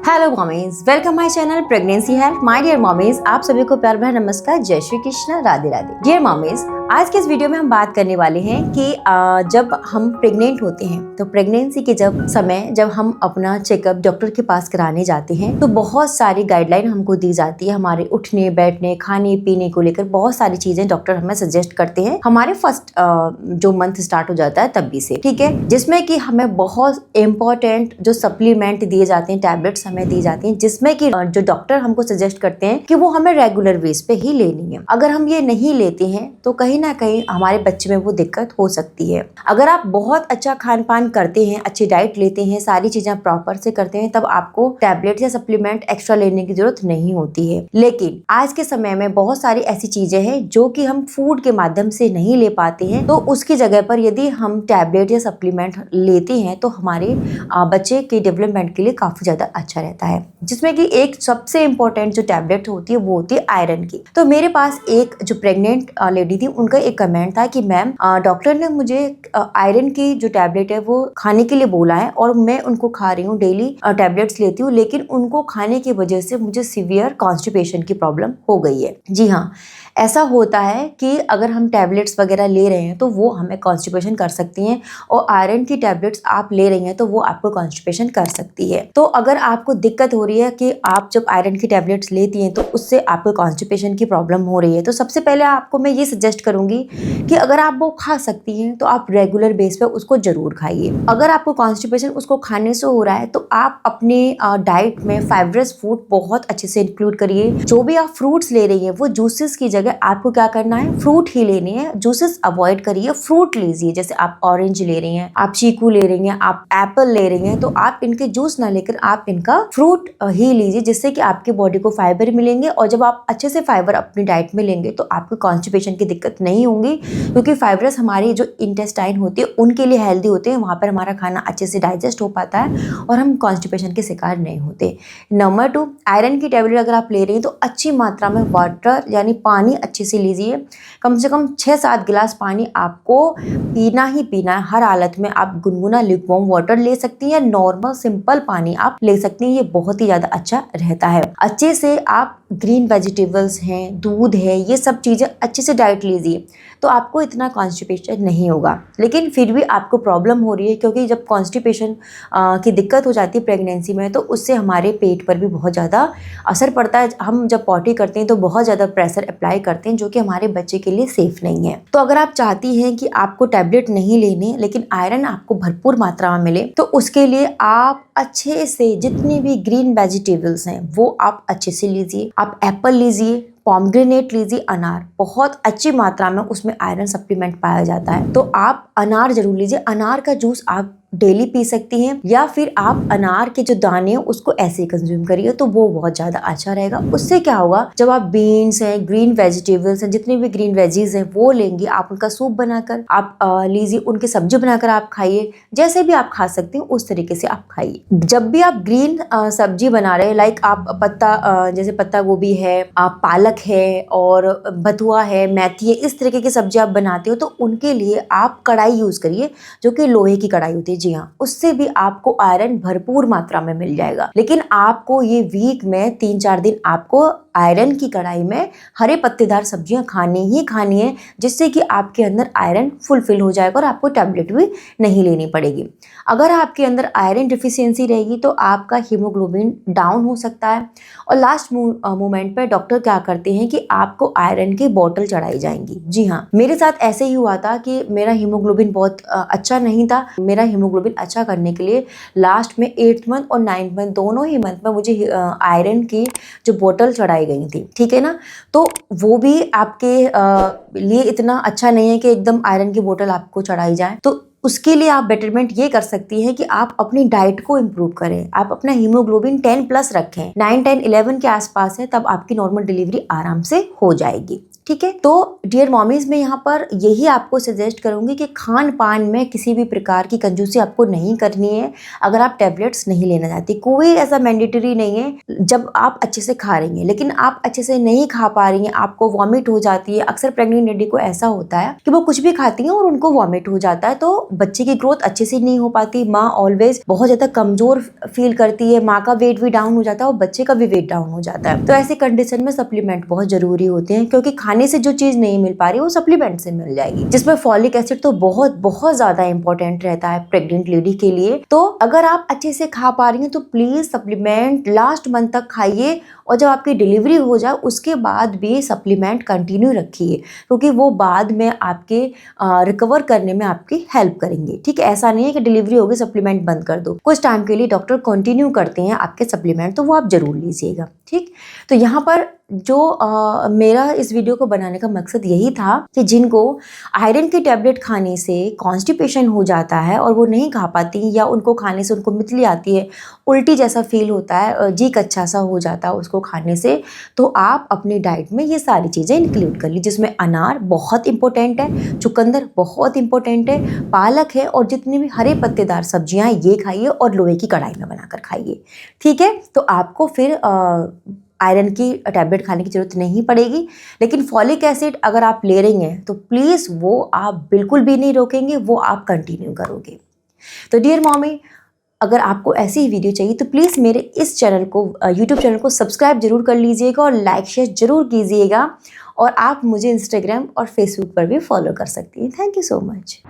Hello mommies, welcome my channel pregnancy health. My dear mommies, आप सभी को प्यार भरा नमस्कार, जय श्री कृष्ण, राधे राधे। डियर मॉमीज, आज के इस वीडियो में हम बात करने वाले हैं कि जब हम प्रेग्नेंट होते हैं तो प्रेगनेंसी के जब हम अपना चेकअप डॉक्टर के पास कराने जाते हैं तो बहुत सारी गाइडलाइन हमको दी जाती है। हमारे उठने बैठने खाने पीने को लेकर बहुत सारी चीजें डॉक्टर हमें सजेस्ट करते हैं हमारे फर्स्ट जो मंथ स्टार्ट हो जाता है तभी से, ठीक है। जिसमें कि हमें बहुत इंपॉर्टेंट जो सप्लीमेंट दिए जाते हैं, टैबलेट्स हमें दी जाती हैं, जिसमें कि जो डॉक्टर हमको सजेस्ट करते हैं कि वो हमें रेगुलर बेस पे ही लेनी है। अगर हम ये नहीं लेते हैं तो कहीं ना कहीं हमारे बच्चे में वो दिक्कत हो सकती है। अगर आप बहुत अच्छा खान पान करते हैं, अच्छी डाइट लेते हैं, सारी चीजें प्रॉपर से करते हैं, तब आपको टैबलेट या सप्लीमेंट एक्स्ट्रा लेने की जरूरत नहीं होती है। लेकिन आज के समय में बहुत सारी ऐसी चीजें हैं जो कि हम फूड के माध्यम से नहीं ले पाते हैं, तो उसकी जगह पर यदि हम टैबलेट या सप्लीमेंट लेते हैं तो हमारे बच्चे के डेवलपमेंट के लिए काफी ज्यादा अच्छा रहता है। जिसमें कि एक सबसे इम्पोर्टेंट जो टैबलेट होती है वो होती है आयरन की। तो मेरे पास एक जो प्रेग्नेंट लेडी थी, उनका एक कमेंट था कि मैम डॉक्टर ने मुझे आयरन की जो टैबलेट है वो खाने के लिए बोला है और मैं उनको खा रही हूँ, डेली टैबलेट्स लेती हूँ, लेकिन उनको खाने की वजह से मुझे सीवियर कॉन्स्टिपेशन की प्रॉब्लम हो गई है। जी हाँ, ऐसा होता है कि अगर हम टैबलेट्स वगैरह ले रहे हैं तो वो हमें कॉन्स्टिपेशन कर सकती हैं, और आयरन की टैबलेट्स आप ले रही हैं तो वो आपको कॉन्स्टिपेशन कर सकती है। तो अगर आपको दिक्कत हो रही है कि आप जब आयरन की टैबलेट्स लेती हैं तो उससे आपको कॉन्स्टिपेशन की प्रॉब्लम हो रही है, तो सबसे पहले आपको मैं ये सजेस्ट करूंगी कि अगर आप वो खा सकती हैं तो आप रेगुलर बेस पे उसको जरूर खाइए। अगर आपको कॉन्स्टिपेशन उसको खाने से हो रहा है तो आप अपने डाइट में फाइब्रस फूड बहुत अच्छे से इंक्लूड करिए। जो भी आप फ्रूट्स ले रही हैं वो जूसेस की जगह आपको क्या करना है, फ्रूट ही लेने हैं। जूसेस अवॉइड करिए, फ्रूट लीजिए। जैसे आप ऑरेंज ले रही हैं, आप चीकू ले रही हैं, आप एप्पल ले रही हैं, तो आप इनके जूस ना लेकर आप इनका फ्रूट ही लीजिए, जिससे कि आपकी बॉडी को फाइबर मिलेंगे। और जब आप अच्छे से फाइबर अपनी डाइट में लेंगे तो आपको कॉन्स्टिपेशन की दिक्कत नहीं होंगी, क्योंकि फाइबरस हमारी जो इंटेस्टाइन होती है उनके लिए हेल्दी होते हैं। वहां पर हमारा खाना अच्छे से डाइजेस्ट हो पाता है और हम कॉन्स्टिपेशन के शिकार नहीं होते। नंबर 2, आयरन की टैबलेट अगर आप ले रही हैं तो अच्छी मात्रा में वाटर यानी पानी अच्छे से लीजिए। कम से कम 6-7 गिलास पानी आपको पीना ही पीना है हर हालत में। आप गुनगुना ल्यूकवार्म वाटर ले सकती हैं, नॉर्मल सिंपल पानी आप ले सकती हैं, ये बहुत ही ज्यादा अच्छा रहता है। अच्छे से आप ग्रीन वेजिटेबल्स हैं, दूध है, ये सब चीजें अच्छे से डाइट लीजिए तो आपको इतना कॉन्स्टिपेशन नहीं होगा। लेकिन फिर भी आपको प्रॉब्लम हो रही है, क्योंकि जब कॉन्स्टिपेशन की दिक्कत हो जाती है प्रेगनेंसी में तो उससे हमारे पेट पर भी बहुत ज़्यादा असर पड़ता है। हम जब पॉटी करते हैं तो बहुत ज़्यादा प्रेशर अप्लाई करते हैं, जो कि हमारे बच्चे के लिए सेफ नहीं है। तो अगर आप चाहती हैं कि आपको टैबलेट नहीं लेने लेकिन आयरन आपको भरपूर मात्रा में मिले, तो उसके लिए आप अच्छे से जितनी भी ग्रीन वेजिटेबल्स हैं वो आप अच्छे से लीजिए। आप एप्पल लीजिए, पॉमग्रेनेट लीजिए, अनार बहुत अच्छी मात्रा में उसमें आयरन सप्लीमेंट पाया जाता है, तो आप अनार जरूर लीजिए। अनार का जूस आप डेली पी सकती हैं, या फिर आप अनार के जो दाने हैं उसको ऐसे ही कंज्यूम करिए तो वो बहुत ज्यादा अच्छा रहेगा। उससे क्या होगा, जब आप बीन्स हैं, ग्रीन वेजिटेबल्स हैं, जितने भी ग्रीन वेजीज हैं वो लेंगे, आप उनका सूप बनाकर आप लीजिए, उनकी सब्जी बनाकर आप खाइए। जैसे भी आप खा सकते हैं उस तरीके से आप खाइए। जब भी आप ग्रीन सब्जी बना रहे हैं, लाइक आप पत्ता जैसे पत्ता गोभी है, आप पालक है और बथुआ है, मेथी है, इस तरीके की सब्जी आप बनाते हो तो उनके लिए आप कढ़ाई यूज करिए, जो कि लोहे की कढ़ाई होती है। जी हाँ, उससे भी आपको आयरन भरपूर मात्रा में मिल जाएगा। लेकिन आपको ये वीक में 3-4 दिन आपको आयरन की कढ़ाई में हरे पत्तेदार सब्जियां खानी ही खानी है, जिससे कि आपके अंदर आयरन फुलफिल हो जाएगा और आपको टैबलेट भी नहीं लेनी पड़ेगी। अगर आपके अंदर आयरन डिफिशियंसी रहेगी तो आपका हीमोग्लोबिन डाउन हो सकता है, और लास्ट मोमेंट पे डॉक्टर क्या करते हैं कि आपको आयरन की बोतल चढ़ाई जाएंगी। जी हाँ, मेरे साथ ऐसे ही हुआ था कि मेरा हीमोग्लोबिन बहुत अच्छा नहीं था। मेरा हीमोग्लोबिन अच्छा करने के लिए लास्ट में 8th मंथ और 9th मंथ दोनों ही मंथ में मुझे आयरन की जो बोतल चढ़ाई गई थी, ठीक है ना। तो वो भी आपके लिए इतना अच्छा नहीं है कि एकदम आयरन की बोतल आपको चढ़ाई जाए। तो उसके लिए आप बेटरमेंट ये कर सकती हैं कि आप अपनी डाइट को इम्प्रूव करें। आप अपना हीमोग्लोबिन 10+ रखें, 9, 10, 11 के आसपास है, तब आपकी नॉर्मल डिलीवरी आराम से हो जाएगी, ठीक है। तो डियर मॉमीज, मैं यहाँ पर यही आपको सजेस्ट करूंगी कि खान पान में किसी भी प्रकार की कंजूसी आपको नहीं करनी है। अगर आप टैबलेट्स नहीं लेना चाहती, कोई ऐसा मैंडेटरी नहीं है। जब आप अच्छे से खा रही हैं लेकिन आप अच्छे से नहीं खा पा रही हैं, आपको वॉमिट हो जाती है। अक्सर प्रेग्नेंट लेडी को ऐसा होता है कि वो कुछ भी खाती हैं और उनको वॉमिट हो जाता है, तो बच्चे की ग्रोथ अच्छे से नहीं हो पाती। माँ ऑलवेज बहुत ज्यादा कमजोर फील करती है, माँ का वेट भी डाउन हो जाता है और बच्चे का भी वेट डाउन हो जाता है। तो ऐसी कंडीशन में सप्लीमेंट बहुत जरूरी होते हैं, क्योंकि खाने से जो चीज नहीं मिल पा रही वो सप्लीमेंट से मिल जाएगी, जिसमें फॉलिक एसिड तो बहुत बहुत ज्यादा इंपॉर्टेंट रहता है प्रेग्नेंट लेडी के लिए। तो अगर आप अच्छे से खा पा रही हैं तो प्लीज सप्लीमेंट लास्ट मंथ तक खाइए, और जब आपकी डिलीवरी हो जाए उसके बाद भी सप्लीमेंट कंटिन्यू रखिए, क्योंकि वो बाद में आपके रिकवर करने में आपकी हेल्प करेंगे। ठीक है, ऐसा नहीं है कि डिलीवरी होगी सप्लीमेंट बंद कर दो। कुछ टाइम के लिए डॉक्टर कंटिन्यू करते हैं आपके सप्लीमेंट, तो वो आप जरूर लीजिएगा। ठीक, तो यहाँ पर जो मेरा इस वीडियो को बनाने का मकसद यही था कि जिनको आयरन की टैबलेट खाने से कॉन्स्टिपेशन हो जाता है और वो नहीं खा पाती, या उनको खाने से उनको मितली आती है, उल्टी जैसा फील होता है, जी कच्चा सा हो जाता है उसको खाने से, तो आप अपनी डाइट में ये सारी चीज़ें इंक्लूड कर ली, जिसमें अनार बहुत इंपॉर्टेंट है, चुकंदर बहुत इंपॉर्टेंट है, पालक है, और जितनी भी हरे पत्तेदार सब्जियां ये खाइए और लोहे की कढ़ाई में बनाकर खाइए। ठीक है, तो आपको फिर आयरन की टैबलेट खाने की ज़रूरत नहीं पड़ेगी। लेकिन फॉलिक एसिड अगर आप ले रही हैं तो प्लीज़ वो आप बिल्कुल भी नहीं रोकेंगे, वो आप कंटिन्यू करोगे। तो डियर मॉमी, अगर आपको ऐसी ही वीडियो चाहिए तो प्लीज़ मेरे इस चैनल को, यूट्यूब चैनल को सब्सक्राइब जरूर कर लीजिएगा और लाइक शेयर जरूर कीजिएगा, और आप मुझे इंस्टाग्राम और फेसबुक पर भी फॉलो कर सकती हैं। Thank you so much.